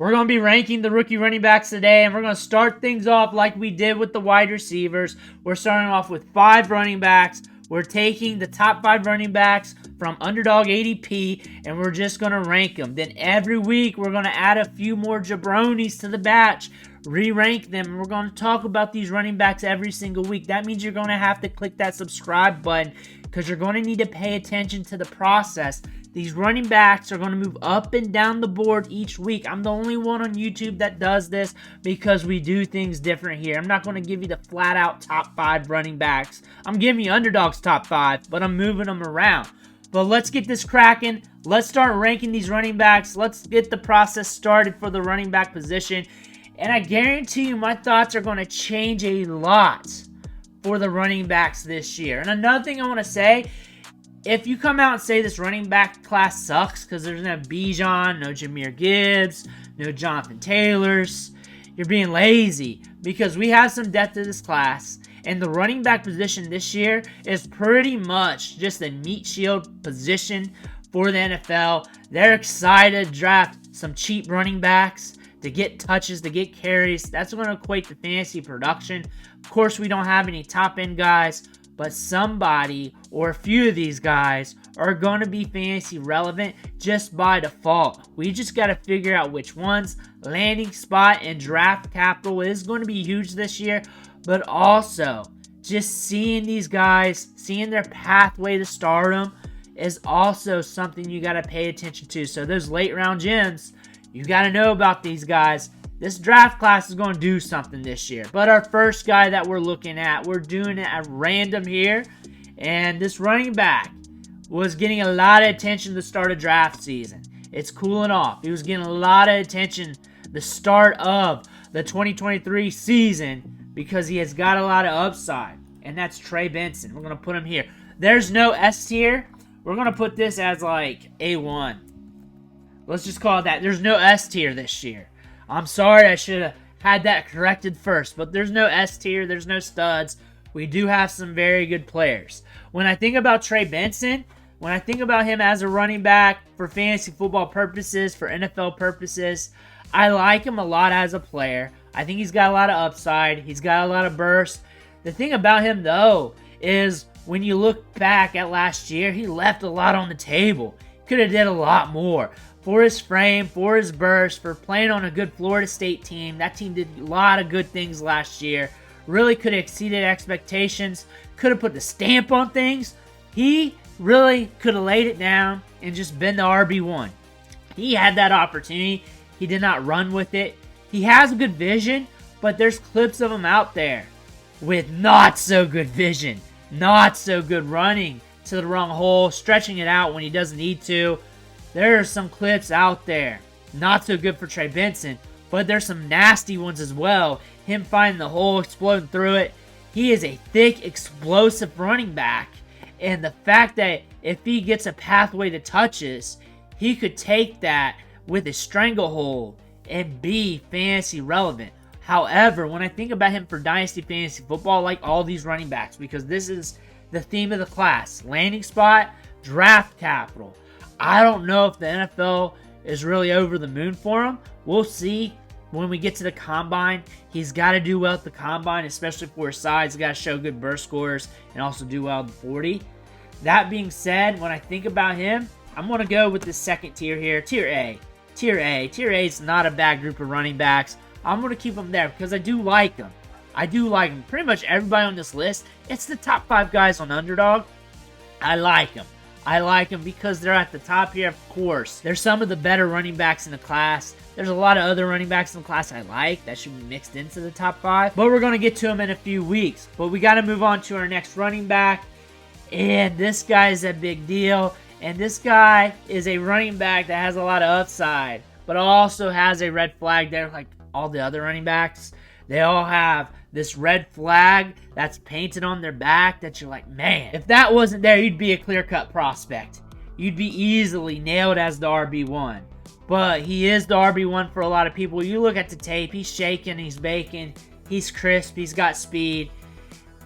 We're going to be ranking the rookie running backs today, and we're going to start things off like we did with the wide receivers. We're starting off with 5 running backs. We're taking the top 5 running backs from Underdog ADP, and we're just going to rank them. Then every week, we're going to add a few more jabronis to the batch, re-rank them, and we're going to talk about these running backs every single week. That means you're going to have to click that subscribe button because you're going to need to pay attention to the process. These running backs are going to move up and down the board each week. I'm the only one on YouTube that does this because we do things different here. I'm not going to give you the flat-out top 5 running backs. I'm giving you Underdog's top 5, but I'm moving them around. But let's get this cracking. Let's start ranking these running backs. Let's get the process started for the running back position. And I guarantee you my thoughts are going to change a lot for the running backs this year. And another thing I want to say, if you come out and say this running back class sucks because there's no Bijan, no Jahmyr Gibbs, no Jonathan Taylors, you're being lazy because we have some depth to this class. And the running back position this year is pretty much just a meat shield position for the NFL. They're excited to draft some cheap running backs to get touches, to get carries. That's going to equate to fantasy production. Of course, we don't have any top-end guys, but somebody or a few of these guys are going to be fantasy relevant just by default. We just got to figure out which ones. Landing spot and draft capital is going to be huge this year, but also just seeing these guys, seeing their pathway to stardom is also something you got to pay attention to. So those late round gems, you got to know about these guys. This draft class is going to do something this year. But our first guy that we're looking at, we're doing it at random here. And this running back was getting a lot of attention to start of draft season. It's cooling off. He was getting a lot of attention the start of the 2023 season because he has got a lot of upside. And that's Trey Benson. We're going to put him here. There's no S tier. We're going to put this as like A1. Let's just call it that. There's no S tier this year. I'm sorry, I should have had that corrected first, but there's no S tier, there's no studs. We do have some very good players. When I think about Trey Benson, when I think about him as a running back for fantasy football purposes, for NFL purposes, I like him a lot as a player. I think he's got a lot of upside. He's got a lot of burst. The thing about him, though, is when you look back at last year, he left a lot on the table. Could have did a lot more. For his frame, for his burst, for playing on a good Florida State team. That team did a lot of good things last year. Really could have exceeded expectations. Could have put the stamp on things. He really could have laid it down and just been the RB1. He had that opportunity. He did not run with it. He has good vision, but there's clips of him out there with not so good vision. Not so good running to the wrong hole, stretching it out when he doesn't need to. There are some clips out there. Not so good for Trey Benson, but there's some nasty ones as well. Him finding the hole, exploding through it. He is a thick, explosive running back. And the fact that if he gets a pathway to touches, he could take that with a stranglehold and be fantasy relevant. However, when I think about him for Dynasty Fantasy Football, I like all these running backs because this is the theme of the class. Landing spot, draft capital. I don't know if the NFL is really over the moon for him. We'll see when we get to the combine. He's got to do well at the combine, especially for his size. He's got to show good burst scores and also do well at the 40. That being said, when I think about him, I'm going to go with the second tier here, Tier A. Tier A. Tier A is not a bad group of running backs. I'm going to keep them there because I do like them. I do like them. Pretty much everybody on this list, it's the top 5 guys on Underdog. I like them. I like them because they're at the top here, of course. They're some of the better running backs in the class. There's a lot of other running backs in the class I like that should be mixed into the top 5. But we're going to get to them in a few weeks. But we got to move on to our next running back. And this guy is a big deal. And this guy is a running back that has a lot of upside. But also has a red flag there like all the other running backs. They all have this red flag that's painted on their back that you're like, man, if that wasn't there, you'd be a clear-cut prospect. You'd be easily nailed as the RB1. But he is the RB1 for a lot of people. You look at the tape, he's shaking, he's baking, he's crisp, he's got speed.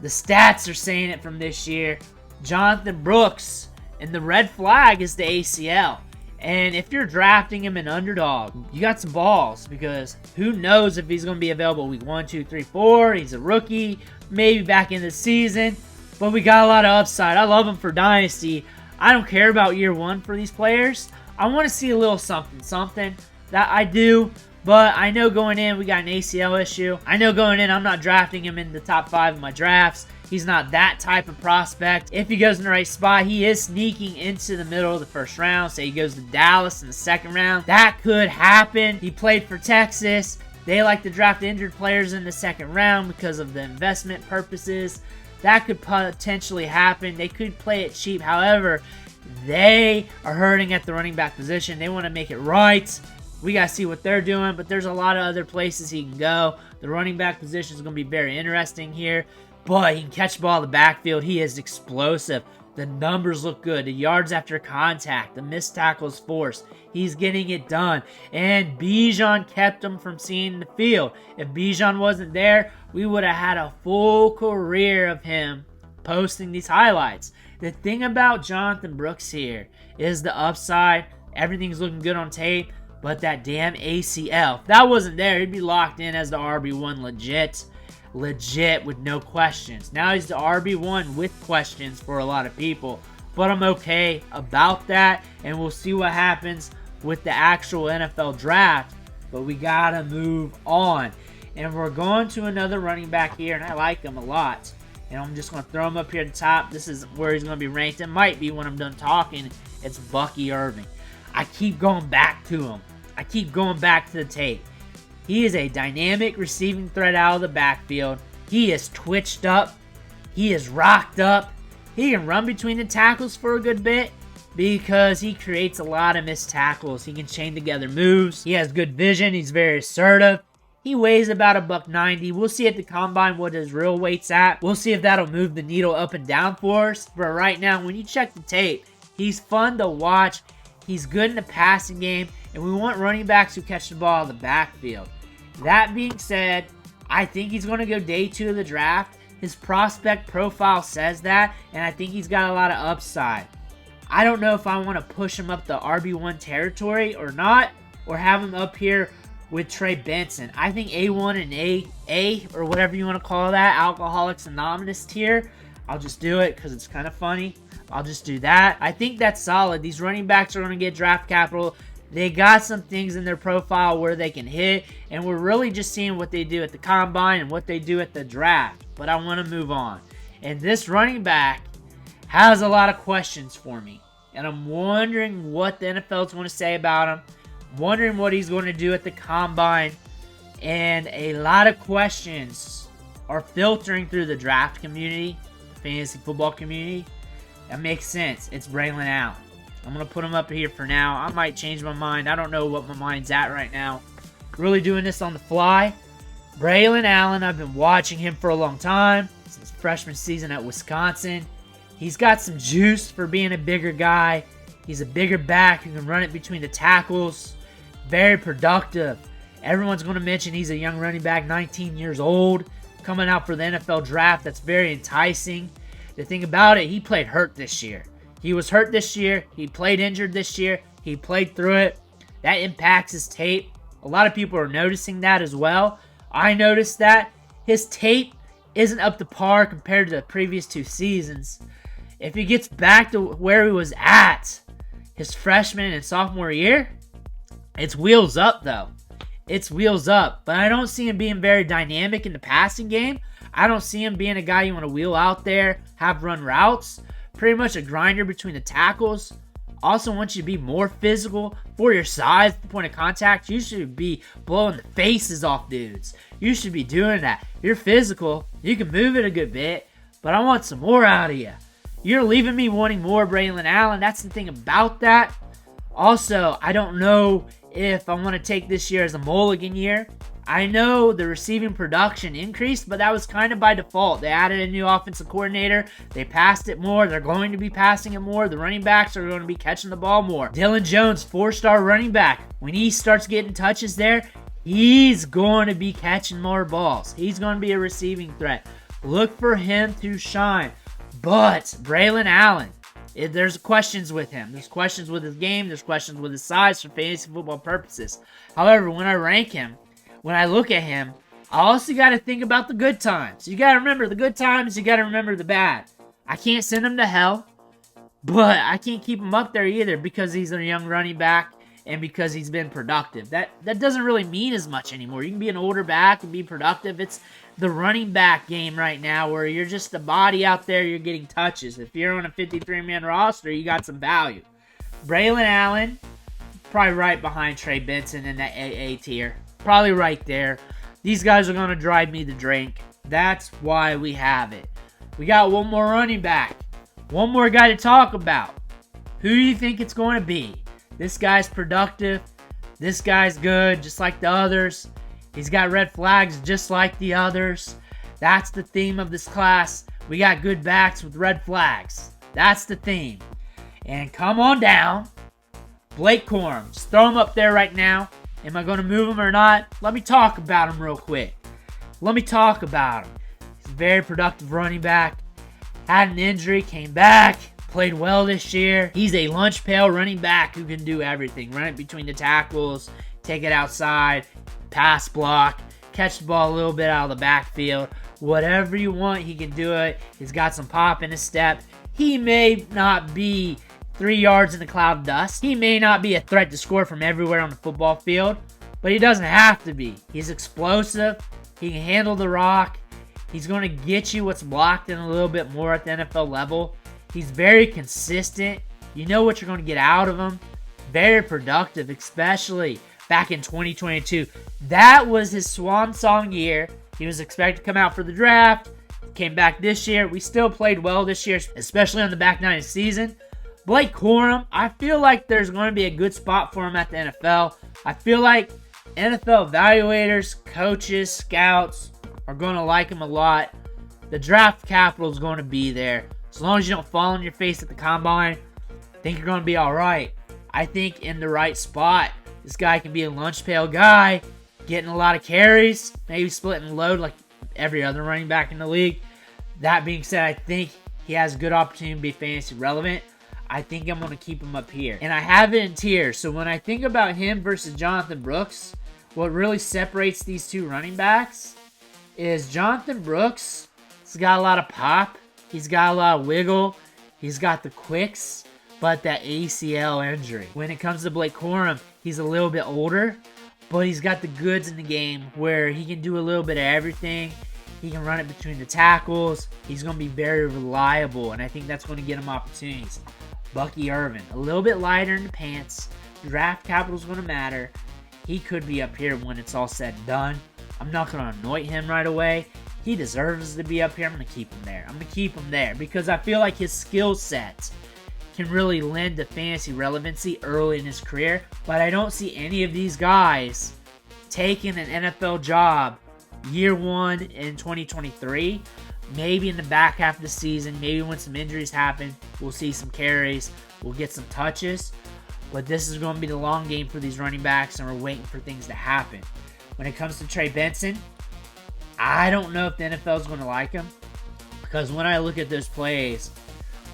The stats are saying it from this year. Jonathan Brooks, and the red flag is the ACL. And if you're drafting him in underdog, you got some balls, because who knows if he's going to be available week 1, 2, 3, 4. He's a rookie, maybe back in the season, but we got a lot of upside. I love him for Dynasty. I don't care about year 1 for these players. I want to see a little something. That I do. But I know going in, we got an ACL issue. I know going in, I'm not drafting him in the top 5 of my drafts. He's not that type of prospect. If he goes in the right spot, he is sneaking into the middle of the first round. Say he goes to Dallas in the second round. That could happen. He played for Texas. They like to draft injured players in the second round because of the investment purposes. That could potentially happen. They could play it cheap. However, they are hurting at the running back position. They want to make it right. We got to see what they're doing, but there's a lot of other places he can go. The running back position is going to be very interesting here, but he can catch the ball in the backfield. He is explosive. The numbers look good. The yards after contact, the missed tackles forced. He's getting it done. And Bijan kept him from seeing the field. If Bijan wasn't there, we would have had a full career of him posting these highlights. The thing about Jonathan Brooks here is the upside. Everything's looking good on tape. But that damn ACL, if that wasn't there, he'd be locked in as the RB1 legit with no questions. Now he's the RB1 with questions for a lot of people. But I'm okay about that, and we'll see what happens with the actual NFL draft. But we got to move on. And we're going to another running back here, and I like him a lot. And I'm just going to throw him up here at the top. This is where he's going to be ranked. It might be when I'm done talking. It's Bucky Irving. I keep going back to him. I keep going back to the tape. He is a dynamic receiving threat out of the backfield. He is twitched up. He is rocked up. He can run between the tackles for a good bit because he creates a lot of missed tackles. He can chain together moves. He has good vision. He's very assertive. He weighs about $190. We'll see at the combine what his real weight's at. We'll see if that'll move the needle up and down for us. But right now, when you check the tape, he's fun to watch. He's good in the passing game. And we want running backs who catch the ball in the backfield. That being said, I think he's going to go day 2 of the draft. His prospect profile says that, and I think he's got a lot of upside. I don't know if I want to push him up the RB1 territory or not, or have him up here with Trey Benson. I think A1 and A or whatever you want to call that, Alcoholics Anonymous tier. I'll just do it because it's kind of funny. I'll just do that. I think that's solid. These running backs are going to get draft capital. They got some things in their profile where they can hit, and we're really just seeing what they do at the combine and what they do at the draft. But I want to move on. And this running back has a lot of questions for me. And I'm wondering what the NFL is going to say about him. Wondering what he's going to do at the combine. And a lot of questions are filtering through the draft community, the fantasy football community. That makes sense. It's Braelon Allen. I'm going to put him up here for now. I might change my mind. I don't know what my mind's at right now. Really doing this on the fly. Braelon Allen, I've been watching him for a long time. Since freshman season at Wisconsin. He's got some juice for being a bigger guy. He's a bigger back who can run it between the tackles. Very productive. Everyone's going to mention he's a young running back, 19 years old. Coming out for the NFL draft. That's very enticing. The thing about it, he played hurt this year. He was hurt this year. He played injured this year. He played through it. That impacts his tape. A lot of people are noticing that as well. I noticed that. His tape isn't up to par compared to the previous 2 seasons. If he gets back to where he was at his freshman and sophomore year, it's wheels up though. It's wheels up. But I don't see him being very dynamic in the passing game. I don't see him being a guy you want to wheel out there, have run routes. Pretty much a grinder between the tackles. Also wants you to be more physical for your size at the point of contact. You should be blowing the faces off dudes. You should be doing that. You're physical. You can move it a good bit. But I want some more out of you. You're leaving me wanting more Braelon Allen. That's the thing about that. Also, I don't know if I want to take this year as a mulligan year. I know the receiving production increased, but that was kind of by default. They added a new offensive coordinator. They passed it more. They're going to be passing it more. The running backs are going to be catching the ball more. Dylan Jones, 4-star running back. When he starts getting touches there, he's going to be catching more balls. He's going to be a receiving threat. Look for him to shine. But Braelon Allen, There's questions with him. There's questions with his game. There's questions with his size for fantasy football purposes. However, when I rank him, when I look at him, I also got to think about the good times. You got to remember the good times. You got to remember the bad. I can't send him to hell, but I can't keep him up there either because he's a young running back and because he's been productive. That doesn't really mean as much anymore. You can be an older back and be productive. It's the running back game right now where you're just a body out there, you're getting touches. If you're on a 53-man roster, you got some value. Braelon Allen, probably right behind Trey Benson in that AA tier. Probably right there. These guys are going to drive me the drink. That's why we have it. We got one more running back. One more guy to talk about. Who do you think it's going to be? This guy's productive. This guy's good, just like the others. He's got red flags just like the others. That's the theme of this class. We got good backs with red flags. That's the theme. And come on down. Blake Corum. Just throw him up there right now. Am I going to move him or not? Let me talk about him real quick. Let me talk about him. He's a very productive running back. Had an injury, came back, played well this year. He's a lunch pail running back who can do everything. Run it between the tackles, take it outside, pass block, catch the ball a little bit out of the backfield. Whatever you want, he can do it. He's got some pop in his step. He may not be 3 yards in the cloud of dust. He may not be a threat to score from everywhere on the football field, but he doesn't have to be. He's explosive. He can handle the rock. He's going to get you what's blocked in a little bit more at the NFL level. He's very consistent. You know what you're going to get out of him. Very productive, especially back in 2022. That was his swan song year. He was expected to come out for the draft. Came back this year. We still played well this year, especially on the back nine of the season. Blake Corum, I feel like there's going to be a good spot for him at the NFL. I feel like NFL evaluators, coaches, scouts are going to like him a lot. The draft capital is going to be there. As long as you don't fall on your face at the combine, I think you're going to be all right. I think in the right spot, this guy can be a lunch pail guy, getting a lot of carries, maybe splitting load like every other running back in the league. That being said, I think he has a good opportunity to be fantasy relevant. I think I'm going to keep him up here. And I have it in tiers. So when I think about him versus Jonathan Brooks, what really separates these two running backs is Jonathan Brooks has got a lot of pop. He's got a lot of wiggle. He's got the quicks, but that ACL injury. When it comes to Blake Corum, he's a little bit older, but he's got the goods in the game where he can do a little bit of everything. He can run it between the tackles. He's going to be very reliable, and I think that's going to get him opportunities. Bucky Irving, a little bit lighter in the pants. Draft capital is going to matter. He could be up here when it's all said and done. I'm not going to anoint him right away. He deserves to be up here. I'm going to keep him there. I'm going to keep him there because I feel like his skill set can really lend to fantasy relevancy early in his career. But I don't see any of these guys taking an NFL job year one in 2023. Maybe in the back half of the season, maybe when some injuries happen, we'll see some carries, we'll get some touches. But this is going to be the long game for these running backs, and we're waiting for things to happen. When it comes to Trey Benson, I don't know if the NFL is going to like him. Because when I look at those plays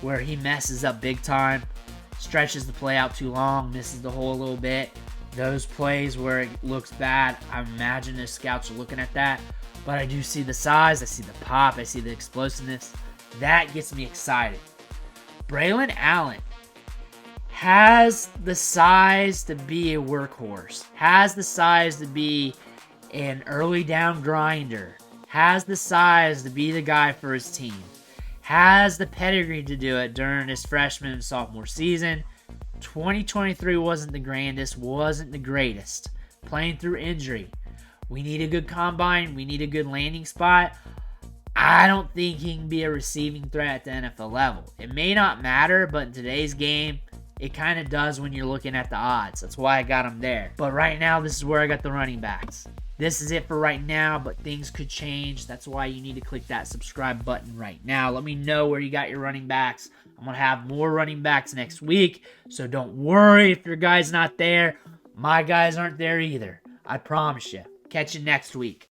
where he messes up big time, stretches the play out too long, misses the hole a little bit, those plays where it looks bad, I imagine the scouts are looking at that. But I do see the size, I see the pop, I see the explosiveness. That gets me excited. Braelon Allen has the size to be a workhorse, has the size to be an early down grinder, has the size to be the guy for his team, has the pedigree to do it during his freshman and sophomore season. 2023 wasn't the grandest, wasn't the greatest. Playing through injury. We need a good combine. We need a good landing spot. I don't think he can be a receiving threat at the NFL level. It may not matter, but in today's game, it kind of does when you're looking at the odds. That's why I got him there. But right now, this is where I got the running backs. This is it for right now, but things could change. That's why you need to click that subscribe button right now. Let me know where you got your running backs. I'm going to have more running backs next week, so don't worry if your guy's not there. My guys aren't there either. I promise you. Catch you next week.